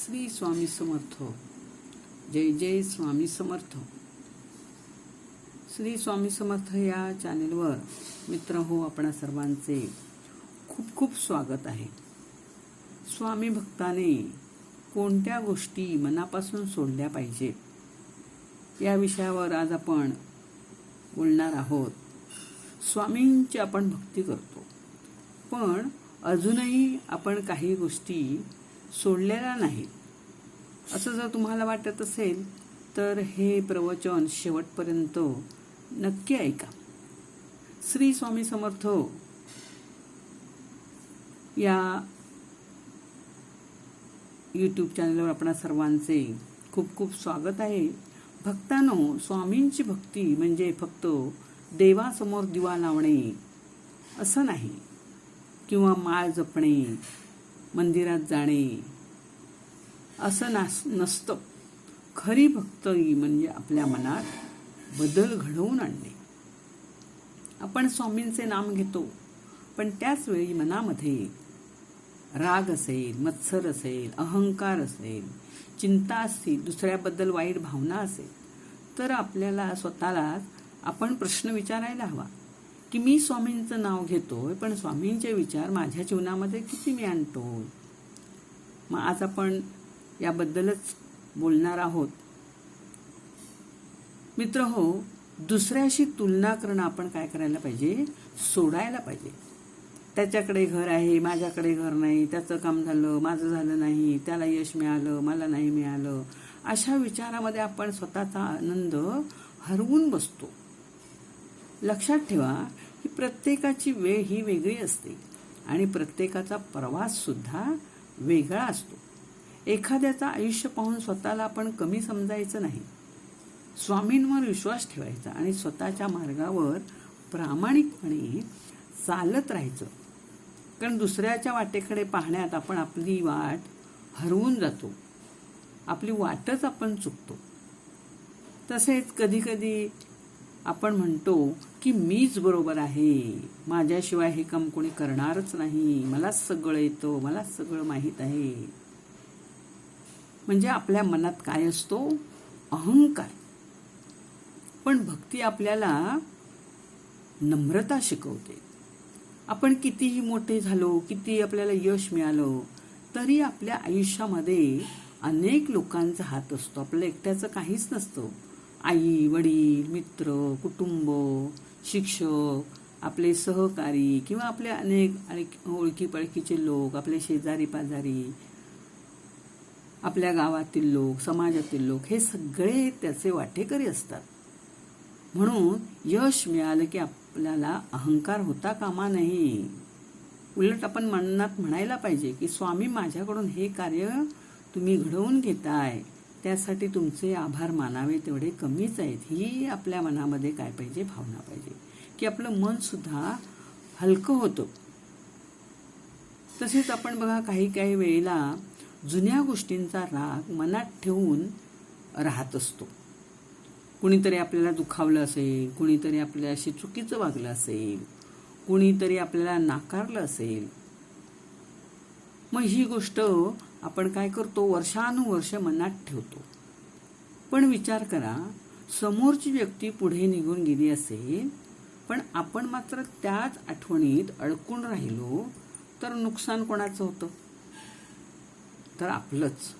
श्री स्वामी समर्थ. जय जय स्वामी समर्थ. श्री स्वामी समर्थ या चॅनेलवर मित्र हो आपणा सर्वांचे खूप खूप स्वागत आहे. स्वामी भक्ताने कोणत्या गोष्टी मनापासून सोडल्या पाहिजेत या विषयावर आज आपण बोलणार आहोत. स्वामींची आपण भक्ती करतो, पण अजूनही आपण काही गोष्टी सोडलेल्या नाहीत. असं जर तुम्हाला वाटत असेल तर हे प्रवचन शेवटपर्यंत नक्की ऐका. श्री स्वामी समर्थ या यूट्यूब चॅनलवर आपणा सर्वांचे खूप खूप स्वागत आहे. भक्तांनो, स्वामींची भक्ती म्हणजे फक्त देवासमोर दिवा लावणे असं नाही, किंवा माळ जपणे, मंदिरात जाणे असं नसतं. खरी भक्ती म्हणजे आपल्या मनात बदल घडवून आणणे. आपण स्वामींचे नाम घेतो, पण त्याच वेळी मनामध्ये राग असेल, मत्सर असेल, अहंकार असेल, चिंता असतील, दुसऱ्याबद्दल वाईट भावना असेल, तर आपल्याला स्वतःलाच आपण प्रश्न विचारायला हवा की मी स्वामींचं नाव घेतोय, पण स्वामींचे विचार माझ्या जीवनामध्ये किती मी आणतोय. मग आज आपण याबद्दलच बोलणार आहोत. मित्र हो, दुसऱ्याशी तुलना करणं आपण काय करायला पाहिजे, सोडायला पाहिजे. त्याच्याकडे घर आहे, माझ्याकडे घर नाही, त्याचं काम झालं, माझं झालं नाही, त्याला यश मिळालं, मला नाही मिळालं, अशा विचारामध्ये आपण स्वतःचा आनंद हरवून बसतो. लक्षात ठेवा की प्रत्येकाची वेळ ही वेगळी असते आणि प्रत्येकाचा प्रवास सुद्धा वेगळा असतो. एखाद्याचं आयुष्य पाहून स्वतःला आपण कमी समजायचं नाही. स्वामींवर विश्वास ठेवायचा आणि स्वतःच्या मार्गावर प्रामाणिकपणे चालत राहायचं. कारण दुसऱ्याच्या वाटेकडे पाहण्यात आपण आपली वाट हरवून जातो, आपली वाटच आपण चुकतो. तसेच कधी कधी आपण म्हणतो की मीच बरोबर आहे, माझ्याशिवाय हे काम कोणी करणारच नाही, मलाच सगळं येतं, मलाच सगळं माहीत आहे. म्हणजे आपल्या मनात काय असतो, अहंकार. पण भक्ती आपल्याला नम्रता शिकवते. आपण कितीही मोठे झालो, किती आपल्याला यश मिळालं, तरी आपल्या आयुष्यामध्ये अनेक लोकांचा हात असतो. आपल्या एकट्याचं काहीच नसतं. आई, वडील, मित्र, कुटुंब, शिक्षक, आपले सहकारी किंवा आपले अनेक ओळखी पळखीचे लोक, आपले शेजारी पाजारी, आपल्या गावातील लोक, समाजातील लोक, हे सगळे त्याचे वाटेकरी असतात. म्हणून यश मिळालं की आपल्याला अहंकार होता कामा नये. उलट आपण मनात म्हणायला पाहिजे की स्वामी, माझ्याकडून हे कार्य तुम्ही घडवून घेताय, त्यासाठी तुमचे आभार मानावे तेवढे कमीच आहेत. ही आपल्या मनामध्ये काय पाहिजे, भावना पाहिजे, की आपलं मन सुद्धा हलकं होतं. तसेच आपण बघा, काही वेळेला जुन्या गोष्टींचा राग मनात ठेवून राहत असतो. कुणीतरी आपल्याला दुखावलं असेल, कुणीतरी आपल्याशी चुकीचं वागलं असेल, कुणीतरी आपल्याला नाकारलं असेल. मग ही गोष्ट आपण काय करतो, वर्षानुवर्ष मनात ठेवतो. पण विचार करा, समोरची व्यक्ती पुढे निघून गेली असेल, पण आपण मात्र त्याच आठवणीत अडकून राहिलो, तर नुकसान कोणाचं होतं, तर आपलंच.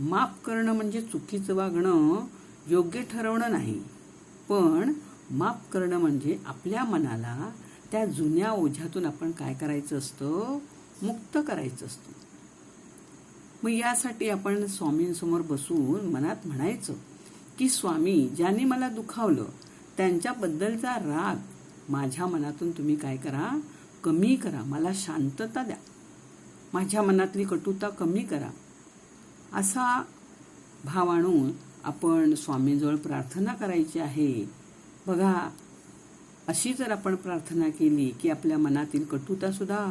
माफ करणं म्हणजे चुकीचं वागणं योग्य ठरवणं नाही, पण माफ करणं म्हणजे आपल्या मनाला त्या जुन्या ओझ्यातून आपण काय करायचं असतं, मुक्त करायचं असतं. मग यासाठी आपण स्वामींसमोर बसून मनात म्हणायचं की स्वामी, ज्यांनी मला दुखावलं त्यांच्याबद्दलचा राग माझ्या मनातून तुम्ही काय करा, कमी करा. मला शांतता द्या, माझ्या मनातली कटुता कमी करा. असा भाव आणून आपण स्वामींजवळ प्रार्थना करायची आहे. बघा, अशी जर आपण प्रार्थना केली की आपल्या मनातील कटुता सुद्धा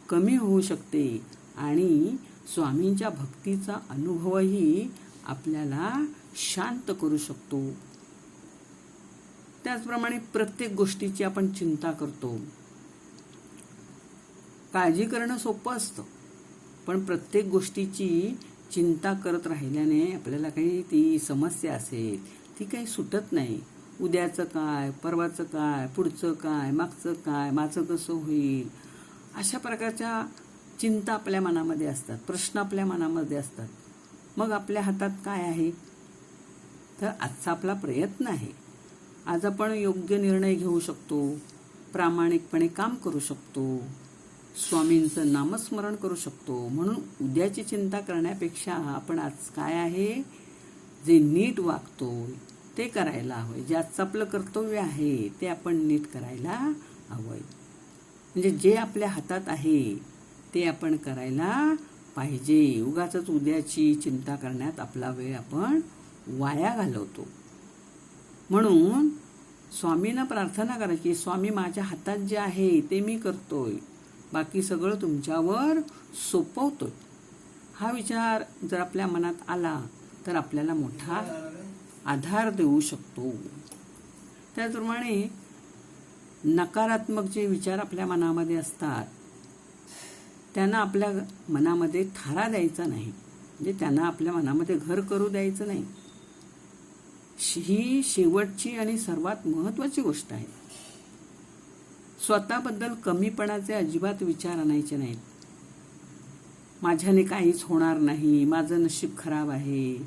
कमी होऊ शकते आणि स्वामींच्या भक्तीचा अनुभवही आपल्याला शांत करू शकतो. त्याचप्रमाणे प्रत्येक गोष्टीची आपण चिंता करतो. काळजी करणं सोपं असतं, पण प्रत्येक गोष्टीची चिंता करत राहिल्याने आपल्याला काही ती समस्या असेल ती काही सुटत नाही. उद्याचं काय, परवाचं काय, पुढचं काय, मागचं काय, माझं कसं होईल, अशा प्रकारच्या चिंता आपल्या मनामध्ये असतात, प्रश्न आपल्या मनामध्ये असतात. मग आपल्या हातात काय आहे? तर आजचा आपला प्रयत्न आहे. आज आपण योग्य निर्णय घेऊ शकतो, प्रामाणिकपणे काम करू शकतो, स्वामींचं नामस्मरण करू शकतो. म्हणून उद्याची चिंता करण्यापेक्षा आपण आज काय आहे, जे नीट वागतोय ते करायला हवंय. जे आजचं आपलं कर्तव्य आहे ते आपण नीट करायला हवंय. म्हणजे जे आपल्या हातात आहे ते आपण करायला पाहिजे. उगाचच उद्याची चिंता करण्यात आपला वेळ आपण वाया घालवतो. म्हणून स्वामींना प्रार्थना करायची, स्वामी माझ्या हातात जे आहे ते मी करतोय, बाकी सगळं तुमच्यावर सोपवतोय. हा विचार जर आपल्या मनात आला तर आपल्याला मोठा आधार देऊ शकतो. त्याचप्रमाणे नकारात्मक जे विचार आपल्या मनामध्ये असतात त्यांना आपल्या मनामध्ये थारा द्यायचा नाही, म्हणजे त्यांना आपल्या मनामध्ये घर करू द्यायचं नाही. ही शेवटची आणि सर्वात महत्त्वाची गोष्ट आहे. स्वतःबद्दल कमीपणाचे अजिबात विचार आणायचे नाहीत. माझ्याने काहीच होणार नाही, माझं नशीब खराब आहे,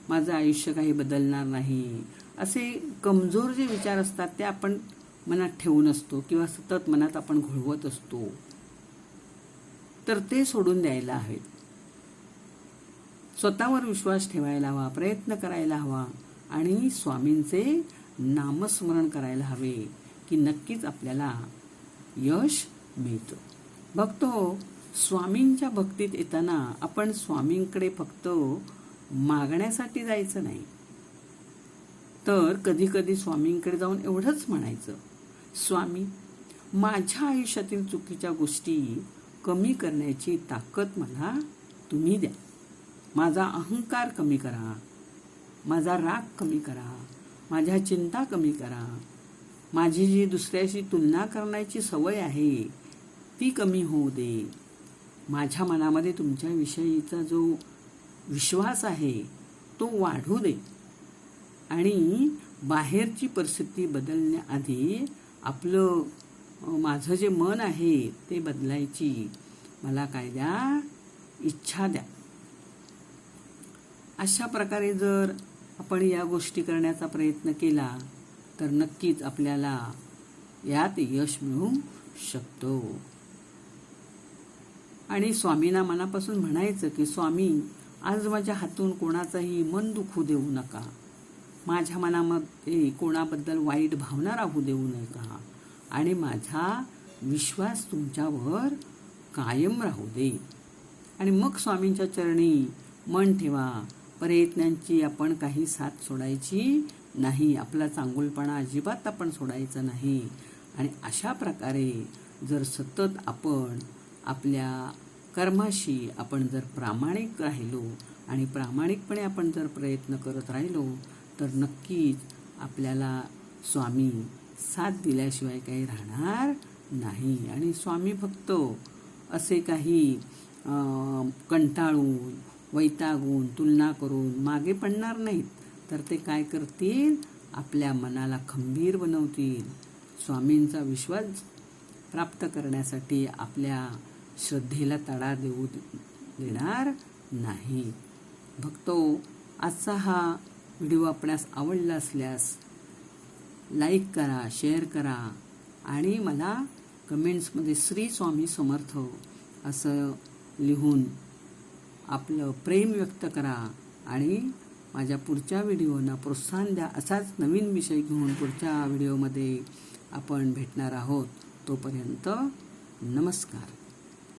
माझं आयुष्य काही बदलणार नाही, असे कमजोर जे विचार असतात ते आपण मनात ठेवून असतो किंवा सतत मनात आपण घोळवत असतो. तर ते सोडून द्यायला हवेत. स्वतःवर विश्वास ठेवायला हवा, प्रयत्न करायला हवा आणि स्वामींचे नामस्मरण करायला हवे की नक्कीच आपल्याला यश मिळतं. भक्तो, स्वामींच्या भक्तीत येताना आपण स्वामींकडे फक्त मागण्यासाठी जायचं नाही, तर कधी कधी स्वामींकडे जाऊन एवढंच म्हणायचं, स्वामी माझ्या आयुष्यातील चुकीच्या गोष्टी कमी करण्याची ताकद मला तुम्ही द्या. माझा अहंकार कमी करा, माझा राग कमी करा, माझ्या चिंता कमी करा, माझी जी दुसऱ्याशी तुलना करण्याची सवय आहे ती कमी होऊ दे. माझ्या मनामध्ये तुमच्याविषयीचा जो विश्वास आहे तो वाढू दे. आणि बाहेरची परिस्थिती बदलण्याआधी माझं जे मन आहे ते बदलायची मला काय द्या, इच्छा द्या. अशा प्रकारे जर आपण या गोष्टी करण्याचा प्रयत्न केला तर नक्कीच आपल्याला यात यश मिळू शकतो. आणि स्वामींना मनापासून म्हणायचं की स्वामी आज माझ्या हातून कोणाचाही मन दुखू देऊ नका, माझ्या मनामध्ये कोणाबद्दल वाईट भावना राहू देऊ नका आणि माझा विश्वास तुमच्यावर कायम राहू दे. आणि मग स्वामींच्या चरणी मन ठेवा. प्रयत्नांची आपण काही साथ सोडायची नाही, आपला चांगुलपणा अजिबात आपण सोडायचा नाही. आणि अशा प्रकारे जर सतत आपण आपल्या कर्माशी आपण जर प्रामाणिक राहिलो आणि प्रामाणिकपणे आपण जर प्रयत्न करत राहिलो तर नक्कीच आपल्याला स्वामी साथ दिल्याशिवाय काही राहणार नाही. आणि स्वामी फक्त असे काही कंटाळून, वैतागून, तुलना करून मागे पडणार नाहीत, तर ते काय करतील, आपल्या मनाला खंबीर बनवतील. स्वामींचा विश्वास प्राप्त करण्यासाठी आपल्या श्रद्धेला तडा देऊ देणार नाही. भक्तो, आजचा हा व्हिडिओ आपणास आवडला असल्यास लाईक करा, शेअर करा आणि मला कमेंट्समध्ये श्री स्वामी समर्थ असं लिहून आपलं प्रेम व्यक्त करा. आणि माझ्या पुढच्या व्हिडिओना प्रोत्साहन द्या. असाच नवीन विषय घेऊन पुढच्या व्हिडिओमध्ये आपण भेटणार आहोत. तोपर्यंत नमस्कार.